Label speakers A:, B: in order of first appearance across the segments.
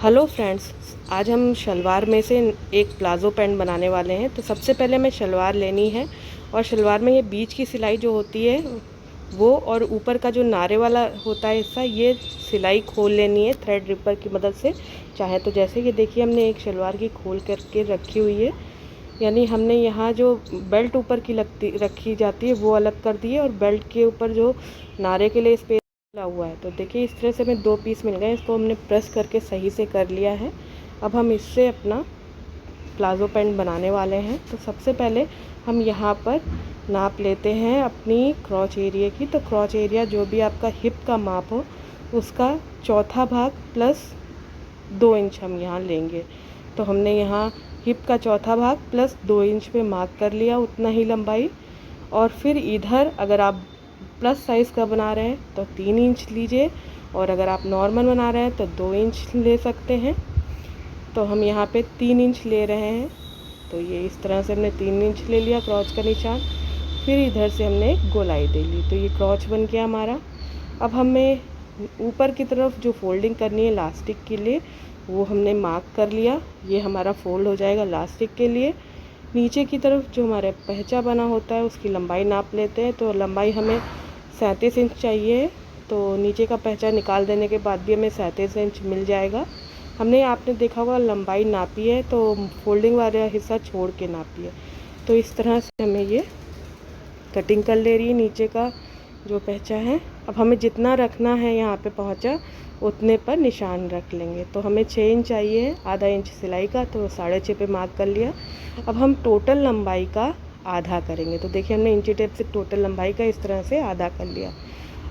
A: Hello friends, आज हम शलवार में से एक प्लाज़ो पैंट बनाने वाले हैं। तो सबसे पहले हमें शलवार लेनी है और शलवार में ये बीच की सिलाई जो होती है वो, और ऊपर का जो नारे वाला होता है हिस्सा, ये सिलाई खोल लेनी है थ्रेड रिपर की मदद से। चाहे तो जैसे कि देखिए हमने एक शलवार की खोल करके रखी हुई है, यानी हमने यहाँ जो बेल्ट ऊपर की रखी जाती है वो अलग कर दी है, और बेल्ट के ऊपर जो नारे के लिए स्पेस मिला हुआ है। तो देखिए इस तरह से हमें दो पीस मिल गए, इसको हमने प्रेस करके सही से कर लिया है। अब हम इससे अपना प्लाज़ो पैंट बनाने वाले हैं। तो सबसे पहले हम यहाँ पर नाप लेते हैं अपनी क्रॉच एरिया की। तो क्रॉच एरिया जो भी आपका हिप का माप हो उसका चौथा भाग प्लस 2 इंच हम यहाँ लेंगे। तो हमने यहाँ हिप का चौथा भाग प्लस 2 इंच पे मार्क कर लिया, उतना ही लंबाई। और फिर इधर अगर आप प्लस साइज़ का बना रहे हैं तो 3 इंच लीजिए, और अगर आप नॉर्मल बना रहे हैं तो 2 इंच ले सकते हैं। तो हम यहाँ पे 3 इंच ले रहे हैं। तो ये इस तरह से हमने 3 इंच ले लिया क्रॉच का निशान। फिर इधर से हमने गोलाई दे ली, तो ये क्रॉच बन गया हमारा। अब हमें ऊपर की तरफ जो फोल्डिंग करनी है लास्टिक के लिए वो हमने मार्क कर लिया, ये हमारा फोल्ड हो जाएगा लास्टिक के लिए। नीचे की तरफ जो हमारे पहचा बना होता है उसकी लंबाई नाप लेते हैं। तो लंबाई हमें 37 इंच चाहिए, तो नीचे का पहचा निकाल देने के बाद भी हमें 37 इंच मिल जाएगा। हमने आपने देखा होगा लंबाई नापी है तो फोल्डिंग वाला हिस्सा छोड़ के नापी है। तो इस तरह से हमें ये कटिंग कर ले रही है नीचे का जो पहचा है। अब हमें जितना रखना है यहाँ पे पहुँचा उतने पर निशान रख लेंगे। तो हमें 6 इंच चाहिए, आधा इंच सिलाई का, तो 6.5 पे मार्क कर लिया। अब हम टोटल लंबाई का आधा करेंगे। तो देखिए हमने इंची टेप से टोटल लंबाई का इस तरह से आधा कर लिया।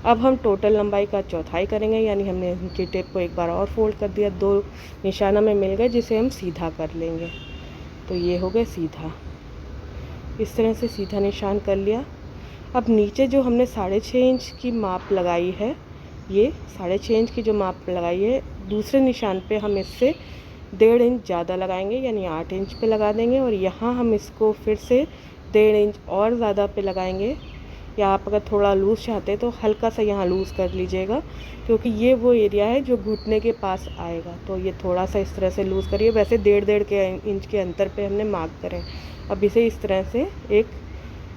A: अब हम टोटल लंबाई का चौथाई करेंगे, यानी हमने इंची टेप को एक बार और फोल्ड कर दिया, 2 निशान हमें मिल गए जिसे हम सीधा कर लेंगे। तो ये हो गया सीधा, इस तरह से सीधा निशान कर लिया। अब नीचे जो हमने 6.5 इंच की माप लगाई है, ये 6.5 इंच की जो माप लगाई है, दूसरे निशान पे हम इससे 1.5 इंच ज़्यादा लगाएंगे, यानी 8 इंच पे लगा देंगे। और यहाँ हम इसको फिर से 1.5 इंच और ज़्यादा पे लगाएंगे। या आप अगर थोड़ा लूज़ चाहते हैं तो हल्का सा यहाँ लूज़ कर लीजिएगा, क्योंकि ये वो एरिया है जो घुटने के पास आएगा। तो ये थोड़ा सा इस तरह से लूज़ करिए। वैसे 1.5 के इंच के अंतर पे हमने मार्क करें। अब इसे इस तरह से एक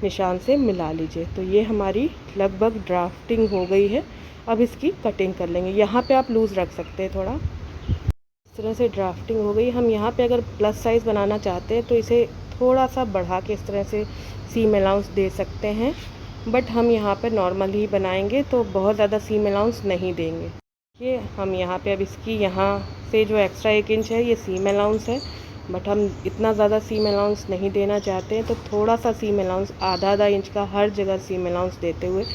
A: निशान से मिला लीजिए। तो ये हमारी लगभग ड्राफ्टिंग हो गई है। अब इसकी कटिंग कर लेंगे। यहाँ पे आप लूज़ रख सकते हैं थोड़ा। इस तरह से ड्राफ्टिंग हो गई। हम यहाँ पे अगर प्लस साइज़ बनाना चाहते हैं तो इसे थोड़ा सा बढ़ा के इस तरह से सीम अलाउंस दे सकते हैं, बट हम यहाँ पे नॉर्मल ही बनाएंगे तो बहुत ज़्यादा सीम अलाउंस नहीं देंगे। ये हम यहाँ पे अब इसकी यहाँ से जो एक्स्ट्रा 1 इंच है ये सीम अलाउंस है, बट हम इतना ज़्यादा सीम अलाउंस नहीं देना चाहते हैं। तो थोड़ा सा सीम अलाउंस, आधा इंच का हर जगह सीम अलाउंस देते हुए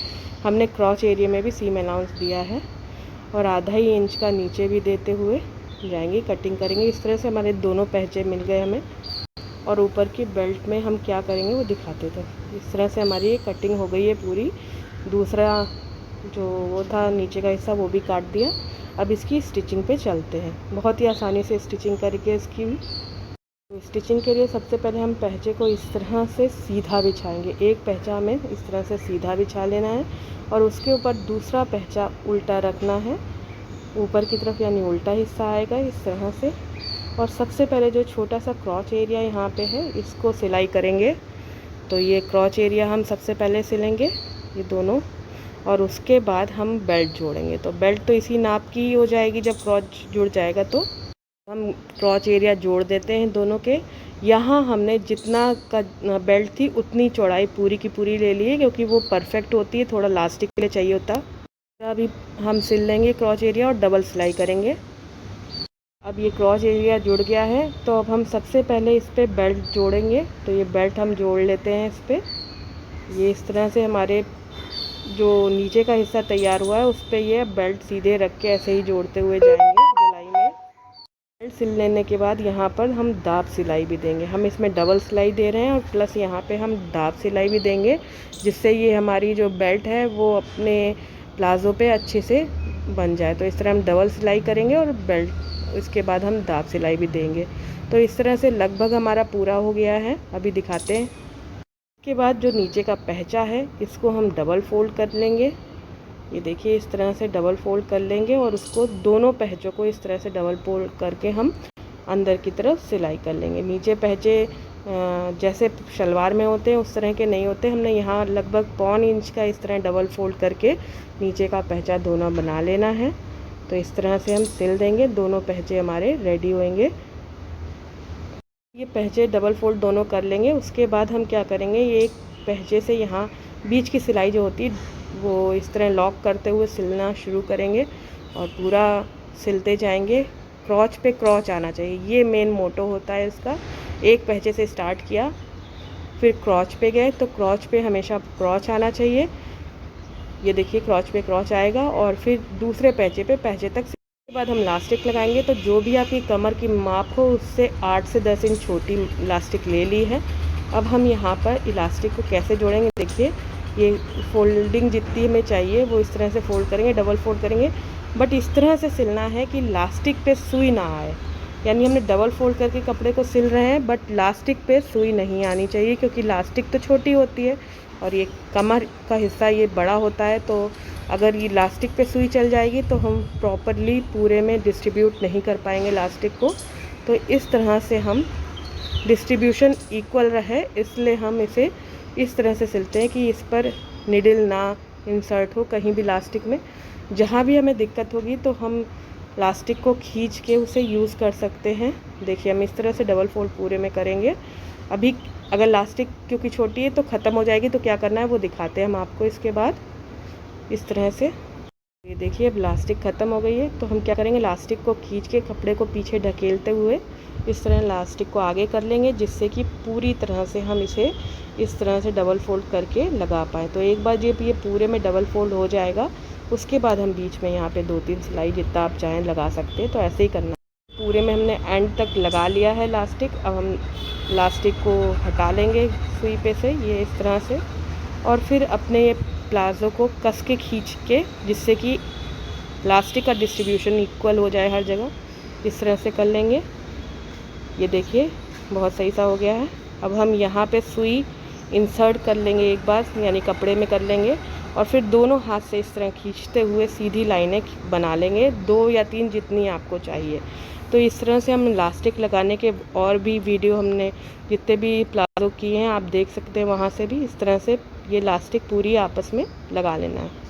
A: हमने क्रॉच एरिया में भी सीम अलाउंस दिया है, और आधा ही इंच का नीचे भी देते हुए जाएंगे, कटिंग करेंगे। इस तरह से हमारे दोनों पहचे मिल गए हमें। और ऊपर की बेल्ट में हम क्या करेंगे वो दिखाते थे। इस तरह से हमारी ये कटिंग हो गई है पूरी। दूसरा जो वो था नीचे का हिस्सा वो भी काट दिया। अब इसकी स्टिचिंग पे चलते हैं। बहुत ही आसानी से स्टिचिंग करके इसकी स्टिचिंग के लिए सबसे पहले हम पहचे को इस तरह से सीधा बिछाएंगे। एक पहचा हमें इस तरह से सीधा बिछा लेना है, और उसके ऊपर दूसरा पहचा उल्टा रखना है ऊपर की तरफ, यानी उल्टा हिस्सा आएगा इस तरह से। और सबसे पहले जो छोटा सा क्रॉच एरिया यहाँ पे है इसको सिलाई करेंगे। तो ये क्रॉच एरिया हम सबसे पहले सिलेंगे, ये दोनों, और उसके बाद हम बेल्ट जोड़ेंगे। तो बेल्ट तो इसी नाप की हो जाएगी, जब क्रॉच जुड़ जाएगा तो हम क्रॉच एरिया जोड़ देते हैं दोनों के। यहाँ हमने जितना का बेल्ट थी उतनी चौड़ाई पूरी की पूरी ले ली है, क्योंकि वो परफेक्ट होती है, थोड़ा लास्टिक के लिए चाहिए होता। अभी हम सिल लेंगे क्रॉच एरिया और डबल सिलाई करेंगे। अब ये क्रॉच एरिया जुड़ गया है, तो अब हम सबसे पहले इस पर बेल्ट जोड़ेंगे। तो ये बेल्ट हम जोड़ लेते हैं इस पर। ये इस तरह से हमारे जो नीचे का हिस्सा तैयार हुआ है उस पर ये बेल्ट सीधे रख के ऐसे ही जोड़ते हुए जाएंगे गोलाई में। बेल्ट सिल लेने के बाद यहाँ पर हम दाब सिलाई भी देंगे। हम इसमें डबल सिलाई दे रहे हैं और प्लस यहाँ पे हम दाब सिलाई भी देंगे, जिससे ये हमारी जो बेल्ट है वो अपने प्लाज़ो पे अच्छे से बन जाए। तो इस तरह हम डबल सिलाई करेंगे और बेल्ट इसके बाद हम दाब सिलाई भी देंगे। तो इस तरह से लगभग हमारा पूरा हो गया है। अभी दिखाते हैं। इसके बाद जो नीचे का पहचा है इसको हम डबल फोल्ड कर लेंगे, ये देखिए इस तरह से डबल फोल्ड कर लेंगे और उसको दोनों पहचों को इस तरह से डबल फोल्ड करके हम अंदर की तरफ सिलाई कर लेंगे। नीचे पहचे जैसे शलवार में होते हैं उस तरह के नहीं होते, हमने यहाँ लगभग 1.25 इंच का इस तरह डबल फोल्ड करके नीचे का पहचा दोनों बना लेना है। तो इस तरह से हम सिल देंगे, दोनों पहचे हमारे रेडी होंगे। ये पहचे डबल फोल्ड दोनों कर लेंगे। उसके बाद हम क्या करेंगे, ये एक पहचे से यहाँ बीच की सिलाई जो होती है वो इस तरह लॉक करते हुए सिलना शुरू करेंगे और पूरा सिलते जाएंगे। क्रॉच पे क्रॉच आना चाहिए, ये मेन मोटो होता है इसका। एक पहचे से स्टार्ट किया, फिर क्रॉच पे गए तो क्रॉच पे हमेशा क्रॉच आना चाहिए। ये देखिए क्रॉच पे क्रॉच आएगा और फिर दूसरे पहचे पे पहचे तक। उसके बाद हम इलास्टिक लगाएंगे। तो जो भी आपकी कमर की माप हो उससे 8 से 10 इंच छोटी इलास्टिक ले ली है। अब हम यहाँ पर इलास्टिक को कैसे जोड़ेंगे, देखिए ये फोल्डिंग जितनी हमें चाहिए वो इस तरह से फोल्ड करेंगे, डबल फोल्ड करेंगे, बट इस तरह से सिलना है कि लास्टिक पे सुई ना आए। यानी हमने डबल फोल्ड करके कपड़े को सिल रहे हैं बट लास्टिक पे सुई नहीं आनी चाहिए, क्योंकि लास्टिक तो छोटी होती है और ये कमर का हिस्सा ये बड़ा होता है। तो अगर ये लास्टिक पे सुई चल जाएगी तो हम प्रॉपरली पूरे में डिस्ट्रीब्यूट नहीं कर पाएंगे लास्टिक को। तो इस तरह से हम डिस्ट्रीब्यूशन इक्वल रहे, इसलिए हम इसे इस तरह से सिलते हैं कि इस पर निडल ना इंसर्ट हो कहीं भी लास्टिक में। जहाँ भी हमें दिक्कत होगी तो हम लास्टिक को खींच के उसे यूज़ कर सकते हैं। देखिए हम इस तरह से डबल फोल्ड पूरे में करेंगे। अभी अगर लास्टिक क्योंकि छोटी है तो ख़त्म हो जाएगी, तो क्या करना है वो दिखाते हैं हम आपको। इसके बाद इस तरह से ये देखिए अब लास्टिक ख़त्म हो गई है, तो हम क्या करेंगे, लास्टिक को खींच के कपड़े को पीछे ढकेलते हुए इस तरह लास्टिक को आगे कर लेंगे, जिससे कि पूरी तरह से हम इसे इस तरह से डबल फोल्ड करके लगा पाएँ। तो एक बार जब ये पूरे में डबल फोल्ड हो जाएगा उसके बाद हम बीच में यहाँ पे 2-3 सिलाई जितना आप चाहें लगा सकते हैं। तो ऐसे ही करना। पूरे में हमने एंड तक लगा लिया है लास्टिक। अब हम लास्टिक को हटा लेंगे सुई पे से ये इस तरह से, और फिर अपने ये प्लाज़ो को कस के खींच के, जिससे कि लास्टिक का डिस्ट्रीब्यूशन इक्वल हो जाए हर जगह, इस तरह से कर लेंगे। ये देखिए बहुत सही सा हो गया है। अब हम यहाँ पे सुई इंसर्ट कर लेंगे एक बार, यानी कपड़े में कर लेंगे, और फिर दोनों हाथ से इस तरह खींचते हुए सीधी लाइनें बना लेंगे, 2 या 3 जितनी आपको चाहिए। तो इस तरह से हम इलास्टिक लगाने के और भी वीडियो हमने जितने भी प्लाज़ो किए हैं आप देख सकते हैं, वहाँ से भी इस तरह से ये इलास्टिक पूरी आपस में लगा लेना है।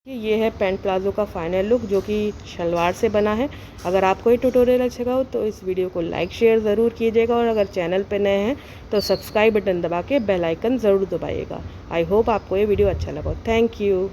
A: ये है पैंट प्लाज़ो का फाइनल लुक जो कि शलवार से बना है। अगर आपको ये ट्यूटोरियल अच्छा लगा हो तो इस वीडियो को लाइक शेयर ज़रूर कीजिएगा, और अगर चैनल पे नए हैं तो सब्सक्राइब बटन दबा के बेल आइकन ज़रूर दबाइएगा। आई होप आपको ये वीडियो अच्छा लगा। Thank you.